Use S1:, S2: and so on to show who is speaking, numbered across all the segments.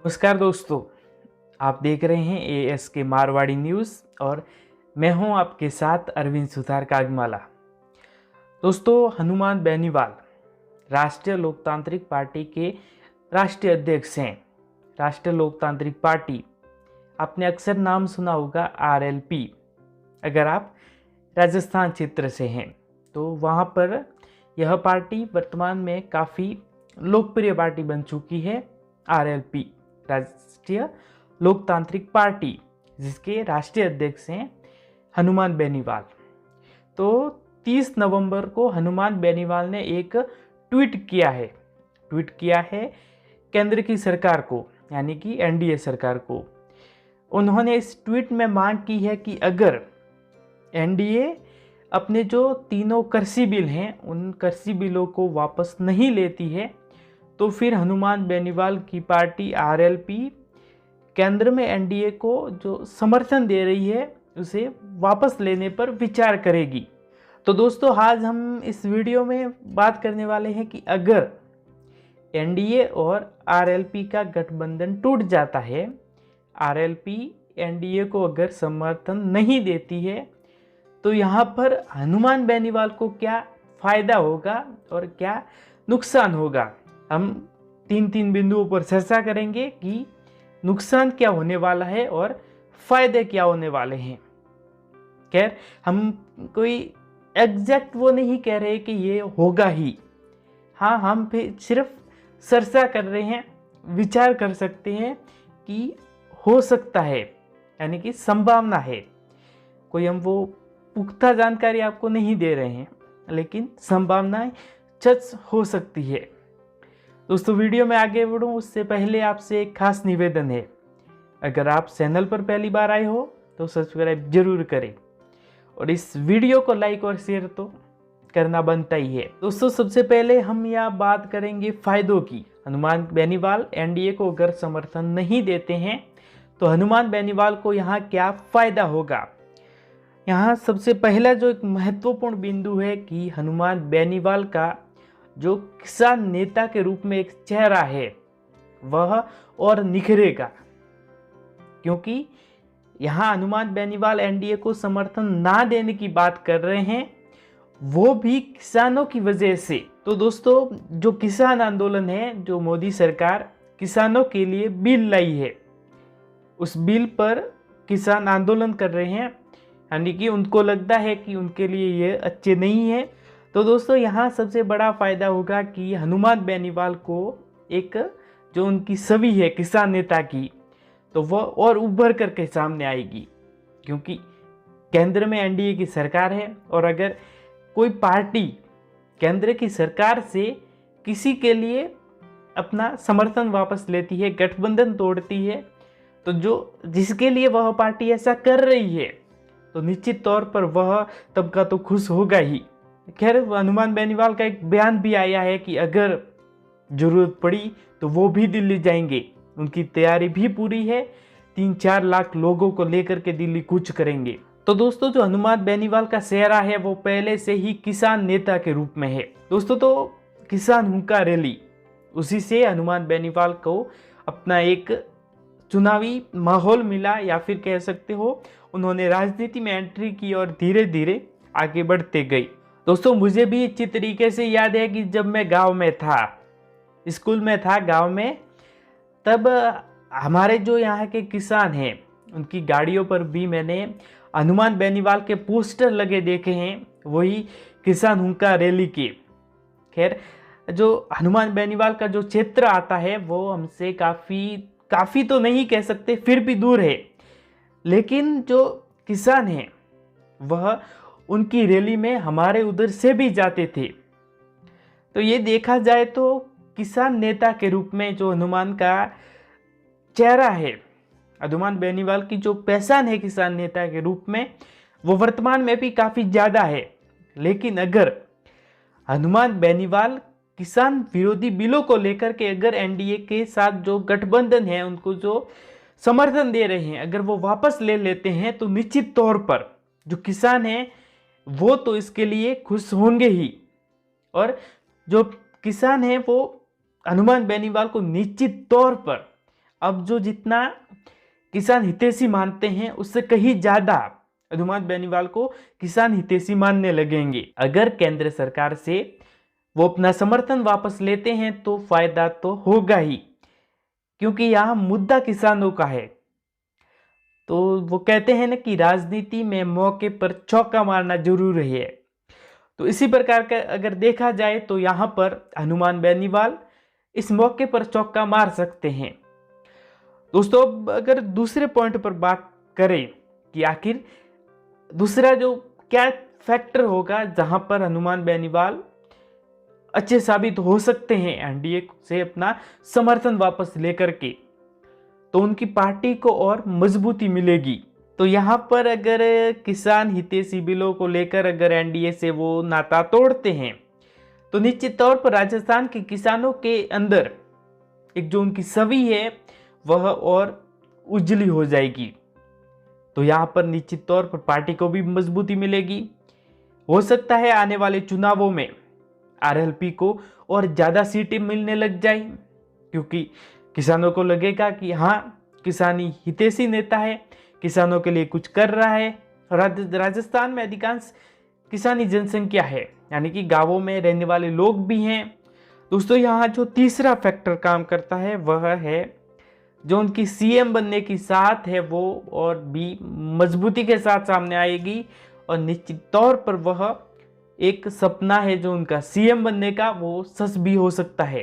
S1: नमस्कार दोस्तों, आप देख रहे हैं एएस के मारवाड़ी न्यूज़ और मैं हूं आपके साथ अरविंद सुतार कागमाला। दोस्तों, हनुमान बेनीवाल राष्ट्रीय लोकतांत्रिक पार्टी के राष्ट्रीय अध्यक्ष हैं। राष्ट्रीय लोकतांत्रिक पार्टी, आपने अक्सर नाम सुना होगा आरएलपी। अगर आप राजस्थान क्षेत्र से हैं तो वहाँ पर यह पार्टी वर्तमान में काफ़ी लोकप्रिय पार्टी बन चुकी है। आरएलपी राष्ट्रीय लोकतांत्रिक पार्टी, जिसके राष्ट्रीय अध्यक्ष हैं हनुमान बेनीवाल। तो 30 नवंबर को हनुमान बेनीवाल ने एक ट्वीट किया है केंद्र की सरकार को, यानी कि एनडीए सरकार को। उन्होंने इस ट्वीट में मांग की है कि अगर एनडीए अपने जो तीनों कृषि बिल हैं उन कृषि बिलों को वापस नहीं लेती है तो फिर हनुमान बेनीवाल की पार्टी आरएलपी केंद्र में एनडीए को जो समर्थन दे रही है उसे वापस लेने पर विचार करेगी। तो दोस्तों, आज हम इस वीडियो में बात करने वाले हैं कि अगर एनडीए और आरएलपी का गठबंधन टूट जाता है, आरएलपी एनडीए को अगर समर्थन नहीं देती है, तो यहाँ पर हनुमान बेनीवाल को क्या फायदा होगा और क्या नुकसान होगा। हम तीन बिंदुओं पर चर्चा करेंगे कि नुकसान क्या होने वाला है और फायदे क्या होने वाले हैं। खैर, हम कोई एग्जैक्ट वो नहीं कह रहे कि ये होगा ही। हाँ, हम सिर्फ चर्चा कर रहे हैं, विचार कर सकते हैं कि हो सकता है, यानी कि संभावना है। कोई हम वो पुख्ता जानकारी आपको नहीं दे रहे हैं, लेकिन संभावनाएं सच हो सकती है। दोस्तों, वीडियो में आगे बढ़ूं उससे पहले आपसे एक खास निवेदन है। अगर आप चैनल पर पहली बार आए हो तो सब्सक्राइब जरूर करें और इस वीडियो को लाइक और शेयर तो करना बनता ही है। दोस्तों, सबसे पहले हम यहाँ बात करेंगे फायदों की। हनुमान बेनीवाल एनडीए को अगर समर्थन नहीं देते हैं तो हनुमान बेनीवाल को यहाँ क्या फायदा होगा। यहाँ सबसे पहला जो एक महत्वपूर्ण बिंदु है कि हनुमान बेनीवाल का जो किसान नेता के रूप में एक चेहरा है वह और निखरेगा, क्योंकि यहाँ हनुमान बेनीवाल एनडीए को समर्थन ना देने की बात कर रहे हैं, वो भी किसानों की वजह से। तो दोस्तों, जो किसान आंदोलन है, जो मोदी सरकार किसानों के लिए बिल लाई है, उस बिल पर किसान आंदोलन कर रहे हैं, यानी कि उनको लगता है कि उनके लिए ये अच्छे नहीं है। तो दोस्तों, यहाँ सबसे बड़ा फायदा होगा कि हनुमान बेनीवाल को एक जो उनकी छवि है किसान नेता की, तो वह और उभर करके सामने आएगी, क्योंकि केंद्र में एनडीए की सरकार है। और अगर कोई पार्टी केंद्र की सरकार से किसी के लिए अपना समर्थन वापस लेती है, गठबंधन तोड़ती है, तो जिसके लिए वह पार्टी ऐसा कर रही है तो निश्चित तौर पर वह तबका तो खुश होगा ही। खैर, हनुमान बेनीवाल का एक बयान भी आया है कि अगर जरूरत पड़ी तो वो भी दिल्ली जाएंगे, उनकी तैयारी भी पूरी है, 3-4 लाख लोगों को लेकर के दिल्ली कूच करेंगे। तो दोस्तों, जो हनुमान बेनीवाल का चेहरा है वो पहले से ही किसान नेता के रूप में है। दोस्तों, तो किसान हुंकार रैली, उसी से हनुमान बेनीवाल को अपना एक चुनावी माहौल मिला, या फिर कह सकते हो उन्होंने राजनीति में एंट्री की और धीरे धीरे आगे बढ़ते गए। दोस्तों, मुझे भी अच्छी तरीके से याद है कि जब मैं गांव में था, स्कूल में था गांव में, तब हमारे जो यहाँ के किसान हैं उनकी गाड़ियों पर भी मैंने हनुमान बेनीवाल के पोस्टर लगे देखे हैं, वही किसान हुंकार रैली के। खैर, जो हनुमान बेनीवाल का जो क्षेत्र आता है वो हमसे काफ़ी तो नहीं कह सकते, फिर भी दूर है, लेकिन जो किसान हैं वह उनकी रैली में हमारे उधर से भी जाते थे। तो ये देखा जाए तो किसान नेता के रूप में जो हनुमान का चेहरा है, हनुमान बेनीवाल की जो पहचान है किसान नेता के रूप में, वो वर्तमान में भी काफ़ी ज़्यादा है। लेकिन अगर हनुमान बेनीवाल किसान विरोधी बिलों को लेकर के अगर एनडीए के साथ जो गठबंधन है उनको जो समर्थन दे रहे हैं, अगर वो वापस ले लेते हैं, तो निश्चित तौर पर जो किसान हैं वो तो इसके लिए खुश होंगे ही, और जो किसान हैं वो हनुमान बेनीवाल को निश्चित तौर पर अब जो जितना किसान हितैषी मानते हैं उससे कहीं ज्यादा हनुमान बेनीवाल को किसान हितैषी मानने लगेंगे। अगर केंद्र सरकार से वो अपना समर्थन वापस लेते हैं तो फायदा तो होगा ही, क्योंकि यहाँ मुद्दा किसानों का है। तो वो कहते हैं ना कि राजनीति में मौके पर चौका मारना जरूर है। तो इसी प्रकार का अगर देखा जाए तो यहाँ पर हनुमान बेनीवाल इस मौके पर चौका मार सकते हैं। दोस्तों, अब अगर दूसरे पॉइंट पर बात करें कि आखिर दूसरा जो क्या फैक्टर होगा जहां पर हनुमान बेनीवाल अच्छे साबित हो सकते हैं एनडीए से अपना समर्थन वापस लेकर के, तो उनकी पार्टी को और मजबूती मिलेगी। तो यहाँ पर अगर किसान हितैषी बिलों को लेकर अगर एनडीए से वो नाता तोड़ते हैं तो निश्चित तौर पर राजस्थान के किसानों के अंदर एक जो उनकी छवि है वह और उजली हो जाएगी। तो यहाँ पर निश्चित तौर पर पार्टी को भी मजबूती मिलेगी। हो सकता है आने वाले चुनावों में आरएलपी को और ज़्यादा सीटें मिलने लग जाए, क्योंकि किसानों को लगेगा कि हाँ, किसानी हितैषी नेता है, किसानों के लिए कुछ कर रहा है। राजस्थान में अधिकांश किसानी जनसंख्या है, यानी कि गांवों में रहने वाले लोग भी हैं। दोस्तों, यहाँ जो तीसरा फैक्टर काम करता है वह है जो उनकी सीएम बनने की साथ है वो और भी मजबूती के साथ सामने आएगी, और निश्चित तौर पर वह एक सपना है जो उनका सीएम बनने का, वो सच भी हो सकता है।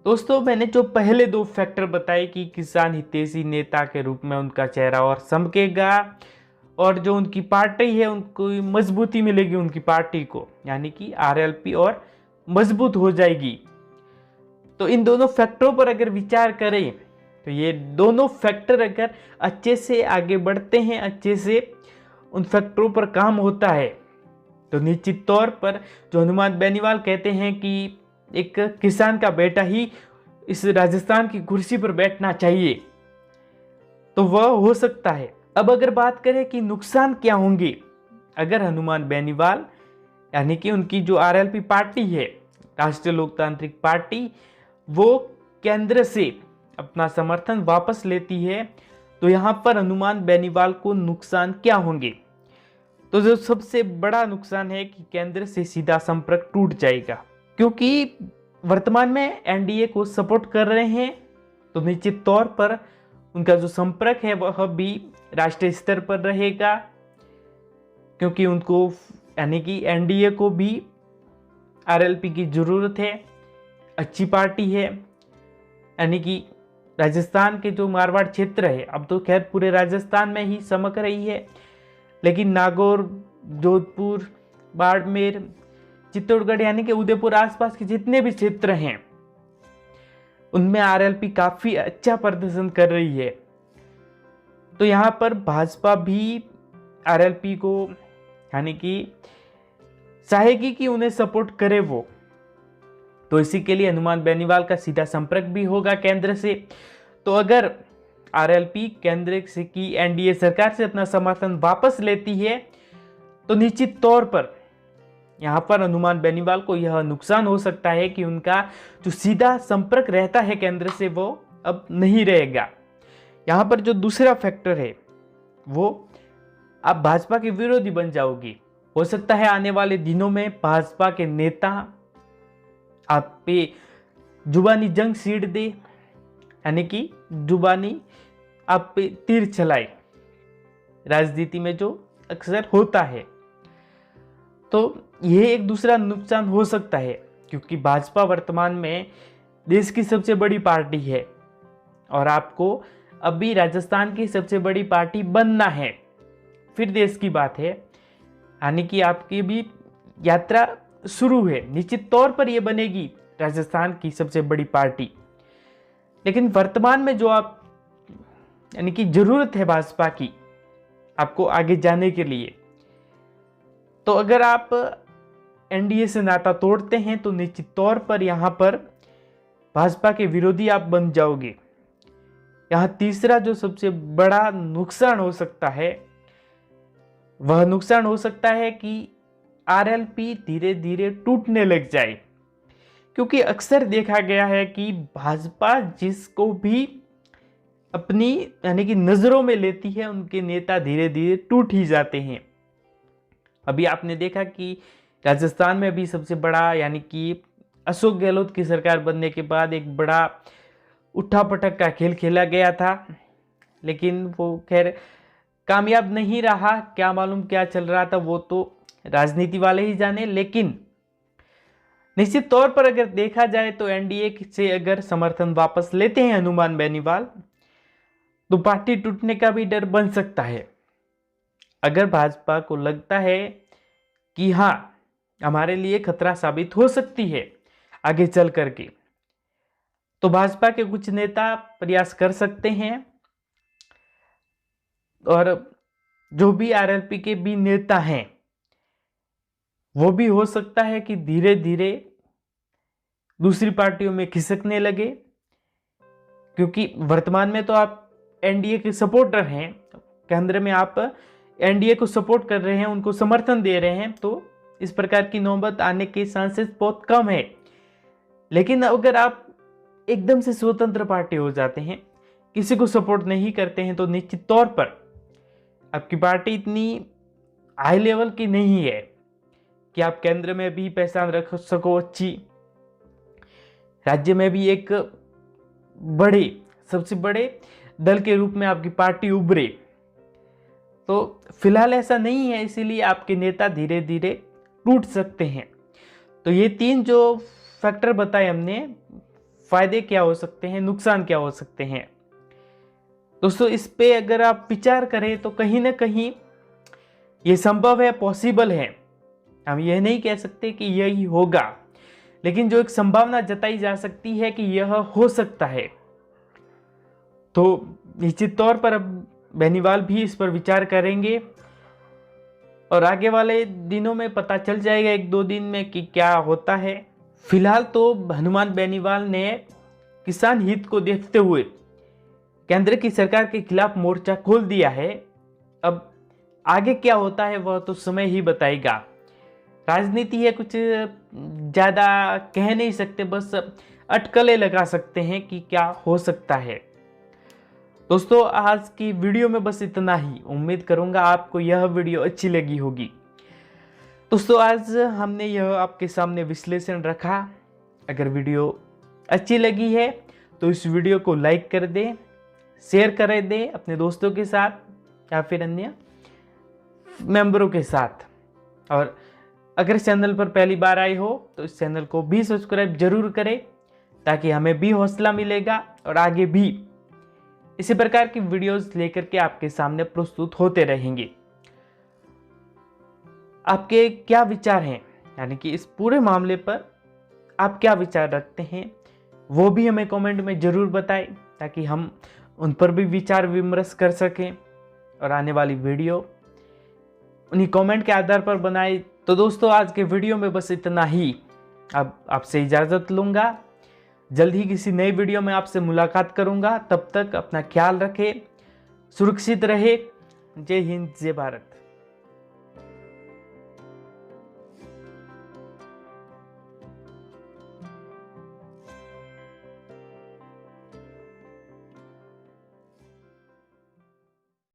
S1: दोस्तों, मैंने जो पहले दो फैक्टर बताए कि किसान हितैषी नेता के रूप में उनका चेहरा और चमकेगा और जो उनकी पार्टी है उनको मजबूती मिलेगी, उनकी पार्टी को, यानी कि आरएलपी और मजबूत हो जाएगी। तो इन दोनों फैक्टरों पर अगर विचार करें तो ये दोनों फैक्टर अगर अच्छे से आगे बढ़ते हैं, अच्छे से उन फैक्टरों पर काम होता है, तो निश्चित तौर पर जो हनुमान बेनीवाल कहते हैं कि एक किसान का बेटा ही इस राजस्थान की कुर्सी पर बैठना चाहिए, तो वह हो सकता है। अब अगर बात करें कि नुकसान क्या होंगे अगर हनुमान बेनीवाल यानी कि उनकी जो आरएलपी पार्टी है, राष्ट्रीय लोकतांत्रिक पार्टी, वो केंद्र से अपना समर्थन वापस लेती है, तो यहाँ पर हनुमान बेनीवाल को नुकसान क्या होंगे। तो जो सबसे बड़ा नुकसान है कि केंद्र से सीधा संपर्क टूट जाएगा, क्योंकि वर्तमान में एनडीए को सपोर्ट कर रहे हैं, तो निश्चित तौर पर उनका जो संपर्क है वह भी राष्ट्रीय स्तर पर रहेगा, क्योंकि उनको यानी कि एनडीए को भी आरएलपी की जरूरत है, अच्छी पार्टी है। यानी कि राजस्थान के जो मारवाड़ क्षेत्र है, अब तो खैर पूरे राजस्थान में ही चमक रही है, लेकिन नागौर, जोधपुर, बाड़मेर, चित्तौड़गढ़ यानी कि उदयपुर आसपास के जितने भी क्षेत्र हैं उनमें आरएलपी काफी अच्छा प्रदर्शन कर रही है। तो यहाँ पर भाजपा भी आरएलपी को यानी कि चाहेगी कि उन्हें सपोर्ट करे वो, तो इसी के लिए हनुमान बेनीवाल का सीधा संपर्क भी होगा केंद्र से। तो अगर आरएलपी केंद्र से की एनडीए सरकार से अपना समर्थन वापस लेती है तो निश्चित तौर पर यहाँ पर हनुमान बेनीवाल को यह नुकसान हो सकता है कि उनका जो सीधा संपर्क रहता है केंद्र से वो अब नहीं रहेगा। यहाँ पर जो दूसरा फैक्टर है वो आप भाजपा के विरोधी बन जाओगी। हो सकता है आने वाले दिनों में भाजपा के नेता आप पे जुबानी जंग छेड़ दे, यानी कि जुबानी आप पे तीर चलाए, राजनीति में जो अक्सर होता है। तो यह एक दूसरा नुकसान हो सकता है, क्योंकि भाजपा वर्तमान में देश की सबसे बड़ी पार्टी है और आपको अभी राजस्थान की सबसे बड़ी पार्टी बनना है, फिर देश की बात है, यानी कि आपकी भी यात्रा शुरू है। निश्चित तौर पर यह बनेगी राजस्थान की सबसे बड़ी पार्टी, लेकिन वर्तमान में जो आप यानी कि जरूरत है भाजपा की आपको आगे जाने के लिए, तो अगर आप एनडीए से नाता तोड़ते हैं तो निश्चित तौर पर यहां पर भाजपा के विरोधी आप बन जाओगे। यहां तीसरा जो सबसे बड़ा नुकसान हो सकता है वह नुकसान हो सकता है कि आरएलपी धीरे धीरे टूटने लग जाए, क्योंकि अक्सर देखा गया है कि भाजपा जिसको भी अपनी यानी कि नज़रों में लेती है, उनके नेता धीरे धीरे टूट ही जाते हैं। अभी आपने देखा कि राजस्थान में भी सबसे बड़ा यानी कि अशोक गहलोत की सरकार बनने के बाद एक बड़ा उठा-पटक का खेल खेला गया था, लेकिन वो खैर कामयाब नहीं रहा। क्या मालूम क्या चल रहा था, वो तो राजनीति वाले ही जाने। लेकिन निश्चित तौर पर अगर देखा जाए तो एनडीए से अगर समर्थन वापस लेते हैं हनुमान बेनीवाल, तो पार्टी टूटने का भी डर बन सकता है। अगर भाजपा को लगता है कि हाँ, हमारे लिए खतरा साबित हो सकती है आगे चल करके, तो भाजपा के कुछ नेता प्रयास कर सकते हैं, और जो भी आरएलपी के भी नेता हैं, वो भी हो सकता है कि धीरे धीरे दूसरी पार्टियों में खिसकने लगे, क्योंकि वर्तमान में तो आप एनडीए के सपोर्टर हैं, केंद्र में आप एनडीए को सपोर्ट कर रहे हैं, उनको समर्थन दे रहे हैं, तो इस प्रकार की नौबत आने के चांसेस बहुत कम है। लेकिन अगर आप एकदम से स्वतंत्र पार्टी हो जाते हैं, किसी को सपोर्ट नहीं करते हैं, तो निश्चित तौर पर आपकी पार्टी इतनी हाई लेवल की नहीं है कि आप केंद्र में भी पहचान रख सको अच्छी, राज्य में भी एक बड़े सबसे बड़े दल के रूप में आपकी पार्टी उभरे। तो फिलहाल ऐसा नहीं है, इसीलिए आपके नेता धीरे धीरे टूट सकते हैं। तो ये तीन जो फैक्टर बताए हमने, फायदे क्या हो सकते हैं, नुकसान क्या हो सकते हैं, दोस्तों इस पे अगर आप विचार करें तो कहीं ना कहीं ये संभव है, पॉसिबल है। हम यह नहीं कह सकते कि यही होगा, लेकिन जो एक संभावना जताई जा सकती है कि यह हो सकता है। तो निश्चित तौर पर अब बेनीवाल भी इस पर विचार करेंगे, और आगे वाले दिनों में पता चल जाएगा, 1-2 दिन में, कि क्या होता है। फिलहाल तो हनुमान बेनीवाल ने किसान हित को देखते हुए केंद्र की सरकार के खिलाफ मोर्चा खोल दिया है। अब आगे क्या होता है वह तो समय ही बताएगा। राजनीति है, कुछ ज़्यादा कह नहीं सकते, बस अटकलें लगा सकते हैं कि क्या हो सकता है। दोस्तों आज की वीडियो में बस इतना ही। उम्मीद करूंगा आपको यह वीडियो अच्छी लगी होगी। दोस्तों आज हमने यह आपके सामने विश्लेषण रखा। अगर वीडियो अच्छी लगी है तो इस वीडियो को लाइक कर दें, शेयर कर दें अपने दोस्तों के साथ या फिर अन्य मेंबरों के साथ। और अगर चैनल पर पहली बार आए हो तो इस चैनल को भी सब्सक्राइब जरूर करें, ताकि हमें भी हौसला मिलेगा और आगे भी इसी प्रकार की वीडियोस लेकर के आपके सामने प्रस्तुत होते रहेंगे। आपके क्या विचार हैं, यानी कि इस पूरे मामले पर आप क्या विचार रखते हैं, वो भी हमें कमेंट में जरूर बताएं, ताकि हम उन पर भी विचार विमर्श कर सकें और आने वाली वीडियो उन्हीं कमेंट के आधार पर बनाए। तो दोस्तों आज के वीडियो में बस इतना ही। अब आपसे इजाज़त लूँगा, जल्द ही किसी नई वीडियो में आपसे मुलाकात करूँगा। तब तक अपना ख्याल रखें, सुरक्षित रहे। जय हिंद, जय भारत।